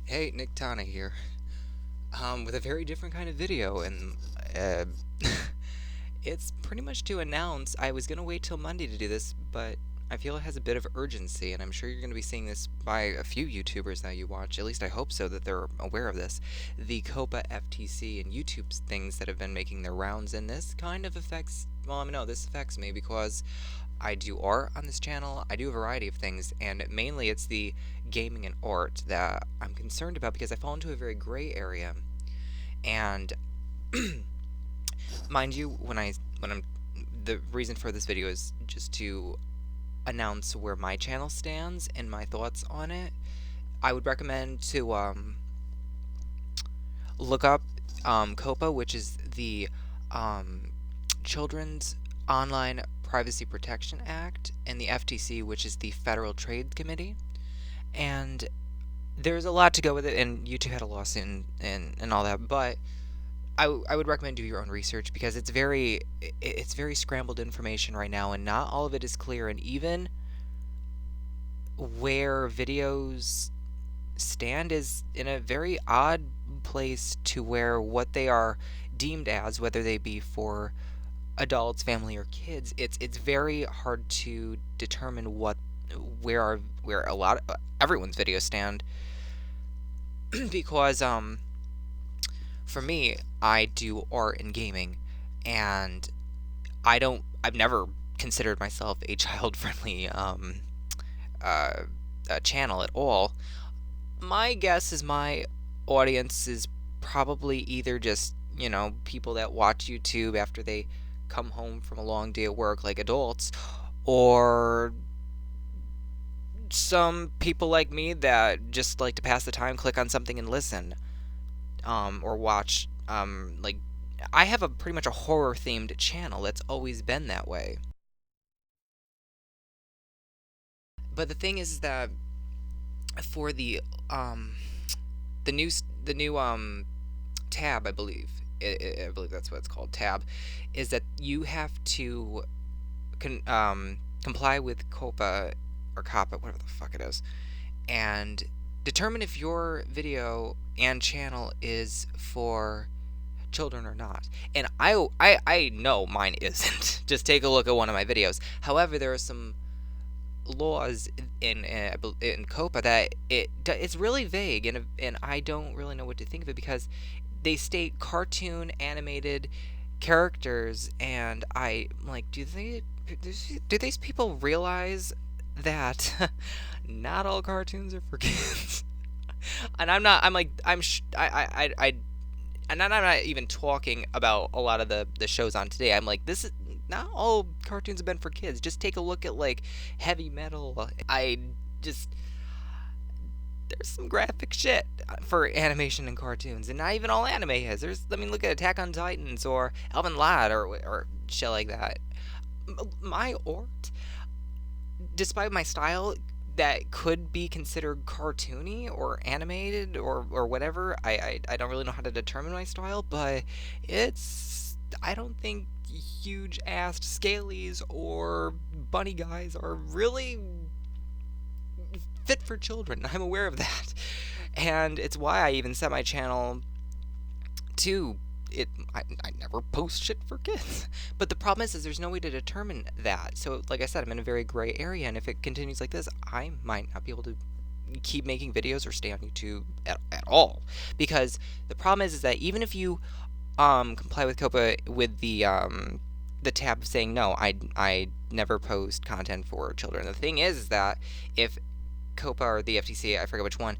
Hey, Niktana here, with a very different kind of video, and uh, it's pretty much to announce. I was gonna wait till Monday to do this, but I feel it has a bit of urgency, and I'm sure you're gonna be seeing this by a few YouTubers that you watch. At least I hope so, that they're aware of this. The COPPA, FTC, and YouTube things that have been making their rounds, and this kind of affects. Well, I mean, no, this affects me because I do art on this channel. I do a variety of things, and mainly it's the gaming and art that I'm concerned about because I fall into a very gray area. And mind you, when I'm the reason for this video is just to announce where my channel stands and my thoughts on it. I would recommend to look up COPPA, which is the um, Children's Online Privacy Protection Act, and the FTC, which is the Federal Trade Committee. And there's a lot to go with it, and YouTube had a lawsuit and all that, but I would recommend do your own research because it's very scrambled information right now, and not all of it is clear, and even where videos stand is in a very odd place to where what they are deemed as, whether they be for adults, family, or kids, it's very hard to determine where a lot of everyone's videos stand because for me, I do art and gaming, and I've never considered myself a child-friendly uh, channel at all. My guess is my audience is probably either just, people that watch YouTube after they come home from a long day at work like adults, or some people like me that just like to pass the time, click on something and listen, or watch. Like, I have a pretty much a horror themed channel that's always been that way. But the thing is that for um the new the new tab, I believe, I believe that's what it's called, tab, is that you have to comply with COPPA or COPPA, whatever the fuck it is, and determine if your video and channel is for children or not. And I know mine isn't. Just take a look at one of my videos. However, there are some laws in COPPA that it's really vague, and I don't really know what to think of it because they state cartoon animated characters, and I like, do these people realize that not all cartoons are for kids? And I'm not. I'm like. I'm. I. And I'm not even talking about a lot of the shows on today. I'm like, this is not all cartoons have been for kids. Just take a look at like heavy metal. I just there's some graphic shit for animation and cartoons, and not even all anime has. I mean, look at Attack on Titans or Elven Lad or shit like that. My art, despite my style, that could be considered cartoony or animated or whatever. I don't really know how to determine my style, but I don't think huge assed scalies or bunny guys are really fit for children. I'm aware of that. And it's why I even set my channel to I never post shit for kids. But the problem is there's no way to determine that. So like I said, I'm in a very gray area, and if it continues like this, I might not be able to keep making videos or stay on YouTube at all. Because the problem is that even if you comply with COPPA with the tab saying no, I never post content for children. The thing is that if COPPA or the FTC, I forget which one,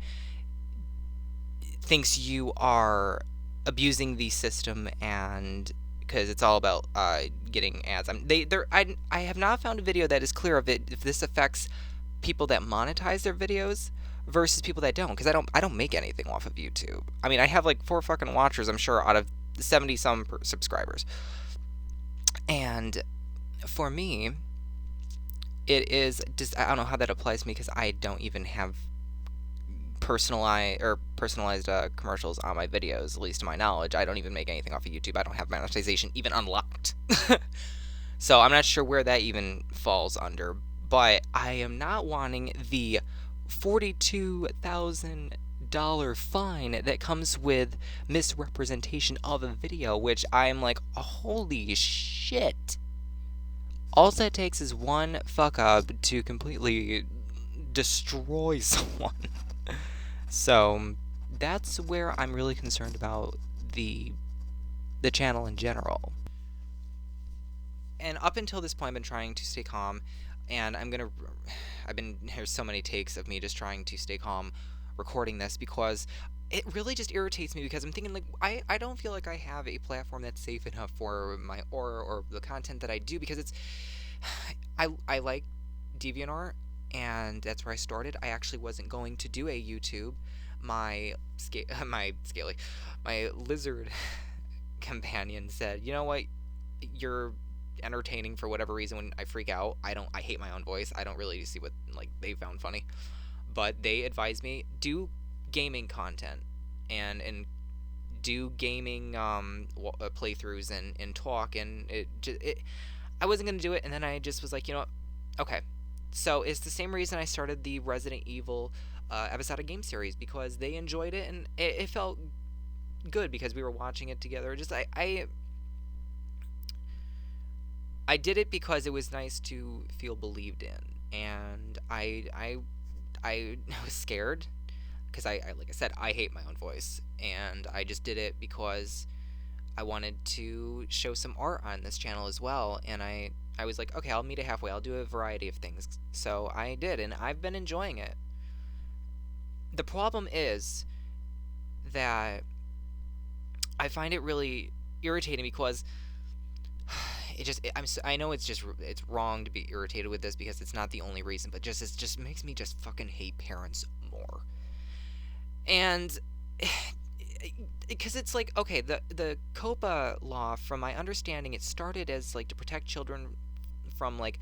thinks you are abusing the system, and because it's all about getting ads. I have not found a video that is clear of it if this affects people that monetize their videos versus people that don't, because I don't make anything off of YouTube. I mean, I have like 4 fucking watchers, I'm sure, out of 70 some subscribers. And for me, it is just, I don't know how that applies to me because I don't even have personalized commercials on my videos, at least to my knowledge. I don't even make anything off of YouTube. I don't have monetization even unlocked. So I'm not sure where that even falls under, but I am not wanting the $42,000 $100 fine that comes with misrepresentation of a video, which I'm like, holy shit. All that takes is one fuck up to completely destroy someone. So that's where I'm really concerned about the channel in general. And up until this point, I've been trying to stay calm, and there's so many takes of me just trying to stay calm recording this, because it really just irritates me, because I'm thinking, like, I don't feel like I have a platform that's safe enough for my or the content that I do, because it's I like DeviantArt, and that's where I started. I actually wasn't going to do a YouTube. My my lizard companion said, "You know what? You're entertaining for whatever reason when I freak out. I hate my own voice. I don't really see what like they found funny." But they advised me, do gaming content and do gaming playthroughs and talk, and I wasn't going to do it, and then I just was like, you know what? Okay. So it's the same reason I started the Resident Evil episodic game series, because they enjoyed it, and it felt good because we were watching it together. Just I did it because it was nice to feel believed in, and I was scared because like I said, I hate my own voice, and I just did it because I wanted to show some art on this channel as well, and I was like, okay, I'll meet it halfway. I'll do a variety of things. So I did, and I've been enjoying it. The problem is that I find it really irritating, because I know it's wrong to be irritated with this, because it's not the only reason, but it just makes me just fucking hate parents more. And because it's like, okay, the COPPA law, from my understanding, it started as like to protect children from like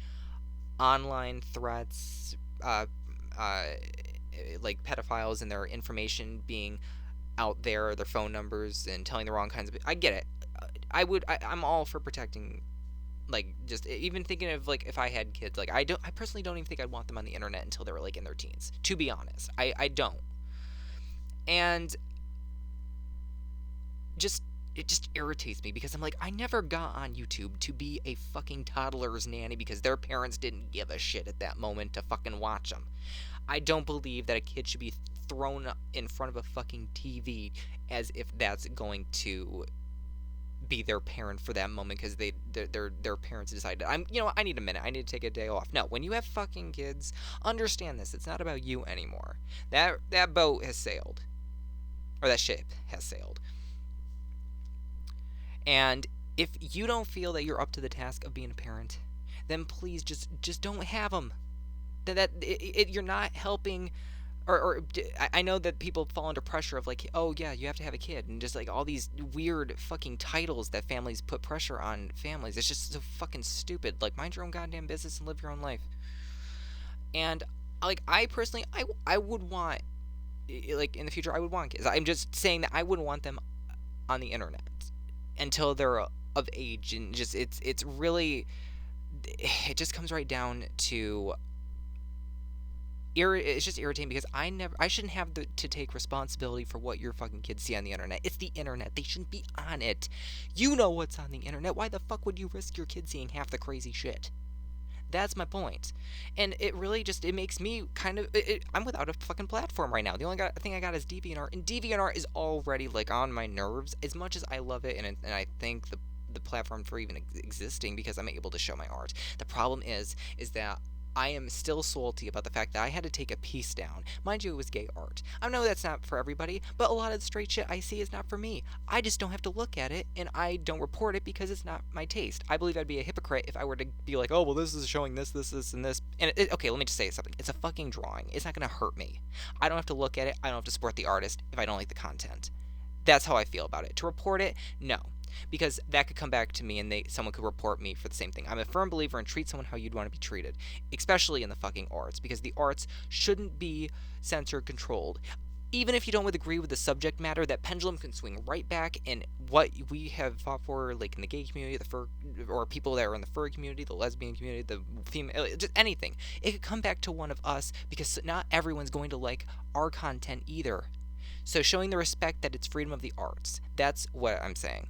online threats, like pedophiles and their information being out there, their phone numbers, and telling the wrong kinds of. I get it. I'm all for protecting. Like, just even thinking of like if I had kids, like I personally don't even think I'd want them on the internet until they were like in their teens. To be honest, I don't. And it just irritates me, because I'm like, I never got on YouTube to be a fucking toddler's nanny because their parents didn't give a shit at that moment to fucking watch them. I don't believe that a kid should be thrown in front of a fucking TV as if that's going to be their parent for that moment, because their parents decided, I need a minute, I need to take a day off. No, when you have fucking kids, understand this. It's not about you anymore. That boat has sailed, or that ship has sailed. And if you don't feel that you're up to the task of being a parent, then please just don't have them. You're not helping. Or I know that people fall under pressure of like, oh yeah, you have to have a kid, and just like all these weird fucking titles that families put pressure on families. It's just so fucking stupid. Like, mind your own goddamn business and live your own life. And like, I personally, I would want, like in the future, I would want kids. I'm just saying that I wouldn't want them on the internet until they're of age, and just it's really, it just comes right down to it's just irritating, because I shouldn't have to take responsibility for what your fucking kids see on the internet. It's the internet. They shouldn't be on it. You know what's on the internet. Why the fuck would you risk your kids seeing half the crazy shit? That's my point. And it really just, it makes me kind of, I'm without a fucking platform right now. The only thing I got is DeviantArt, and DeviantArt is already like on my nerves, as much as I love it, and I thank the platform for even existing, because I'm able to show my art. The problem is that I am still salty about the fact that I had to take a piece down. Mind you, it was gay art. I know that's not for everybody, but a lot of the straight shit I see is not for me. I just don't have to look at it, and I don't report it because it's not my taste. I believe I'd be a hypocrite if I were to be like, oh, well, this is showing this, and this. And okay, let me just say something. It's a fucking drawing. It's not going to hurt me. I don't have to look at it. I don't have to support the artist if I don't like the content. That's how I feel about it. To report it, no. Because that could come back to me, and someone could report me for the same thing. I'm a firm believer in treat someone how you'd want to be treated, especially in the fucking arts, because the arts shouldn't be censor controlled. Even if you don't agree with the subject matter, that pendulum can swing right back, and what we have fought for, like in the gay community, or people that are in the furry community, the lesbian community, the female, just anything, it could come back to one of us, because not everyone's going to like our content either. So showing the respect that it's freedom of the arts. That's what I'm saying.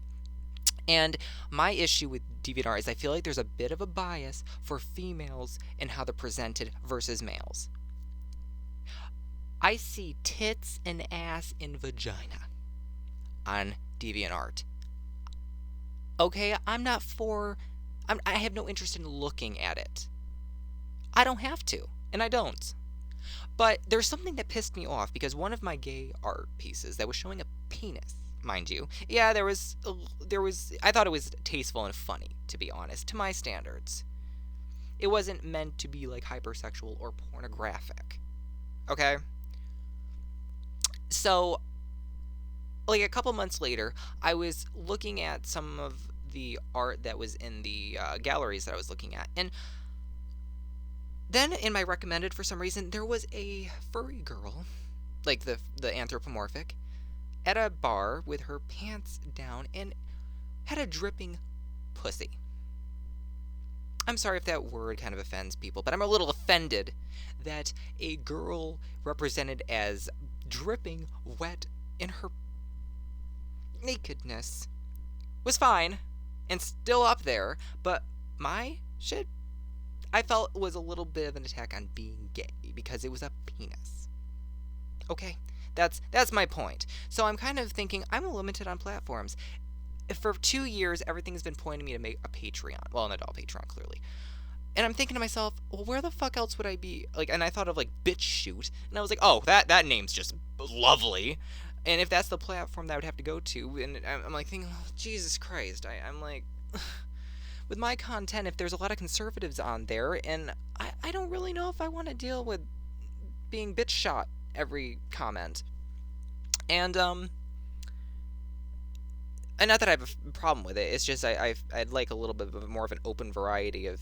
And my issue with DeviantArt is I feel like there's a bit of a bias for females and how they're presented versus males. I see tits and ass and vagina on DeviantArt. Okay, I have no interest in looking at it. I don't have to, and I don't. But there's something that pissed me off because one of my gay art pieces that was showing a penis, mind you. Yeah, there was I thought it was tasteful and funny, to be honest, to my standards. It wasn't meant to be like hypersexual or pornographic. Okay? So, like a couple months later, I was looking at some of the art that was in the galleries that I was looking at, and then in my recommended, for some reason, there was a furry girl, like the anthropomorphic, at a bar with her pants down and had a dripping pussy. I'm sorry if that word kind of offends people, but I'm a little offended that a girl represented as dripping wet in her nakedness was fine and still up there, but my shit, I felt was a little bit of an attack on being gay because it was a penis. Okay, that's my point. So I'm kind of thinking I'm limited on platforms. For 2 years, everything's been pointing me to make a Patreon. Well, an adult Patreon, clearly. And I'm thinking to myself, well, where the fuck else would I be? Like, and I thought of like BitchShoot, and I was like, oh, that name's just lovely. And if that's the platform that I would have to go to, and I'm like thinking, oh, Jesus Christ, I'm like, with my content, if there's a lot of conservatives on there, and I don't really know if I want to deal with being bitch shot every comment. And not that I have a problem with it, it's just I'd like a little bit more of an open variety of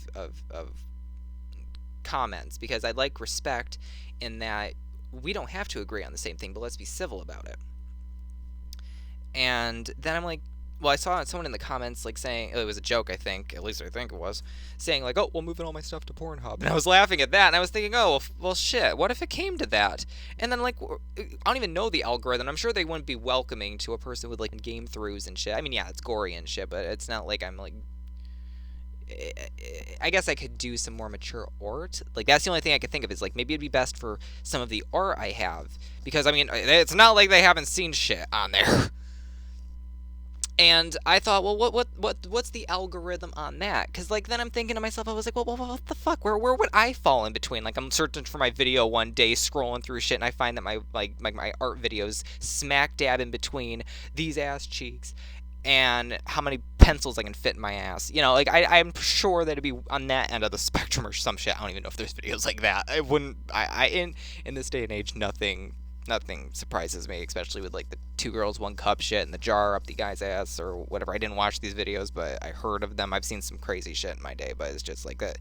comments, because I'd like respect in that we don't have to agree on the same thing, but let's be civil about it. And then I'm like, well, I saw someone in the comments like saying, it was a joke, I think, at least I think it was, saying like, oh, well, moving all my stuff to Pornhub. And I was laughing at that, and I was thinking, oh, well, shit, what if it came to that? And then, like, I don't even know the algorithm. I'm sure they wouldn't be welcoming to a person with, like, game throughs and shit. I mean, yeah, it's gory and shit, but it's not like I'm, like, I guess I could do some more mature art. Like, that's the only thing I could think of is, like, maybe it'd be best for some of the art I have. Because, I mean, it's not like they haven't seen shit on there. And I thought, well, what's the algorithm on that? Because, like, then I'm thinking to myself, I was like, well, what the fuck? Where would I fall in between? Like, I'm searching for my video one day, scrolling through shit, and I find that my art videos smack dab in between these ass cheeks and how many pencils I can fit in my ass. You know, like, I'm sure that it'd be on that end of the spectrum or some shit. I don't even know if there's videos like that. I wouldn't, in this day and age, nothing surprises me, especially with like the 2 girls 1 cup shit and the jar up the guy's ass or whatever. I didn't watch these videos, but I heard of them. I've seen some crazy shit in my day, but it's just like that.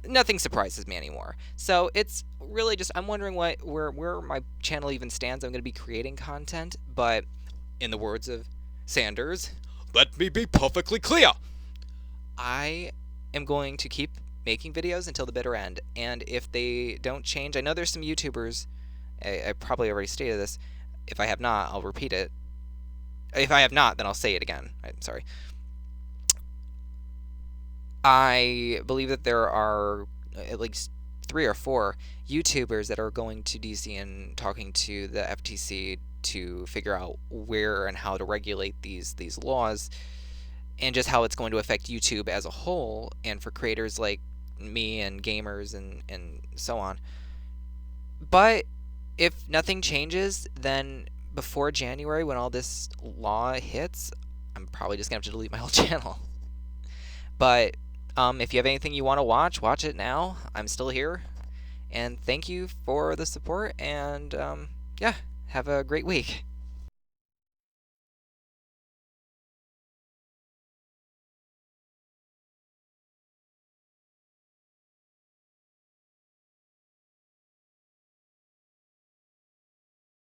Nothing surprises me anymore. So it's really just, I'm wondering where my channel even stands. I'm going to be creating content, but in the words of Sanders, let me be perfectly clear. I am going to keep making videos until the bitter end, and if they don't change, I know there's some YouTubers, I probably already stated this. If I have not, I'll repeat it. If I have not, then I'll say it again. I'm sorry. I believe that there are at least 3 or 4 YouTubers that are going to DC and talking to the FTC to figure out where and how to regulate these laws, and just how it's going to affect YouTube as a whole, and for creators like me and gamers and so on. But if nothing changes, then before January, when all this law hits, I'm probably just going to have to delete my whole channel. But if you have anything you want to watch it now. I'm still here. And thank you for the support, and yeah, have a great week.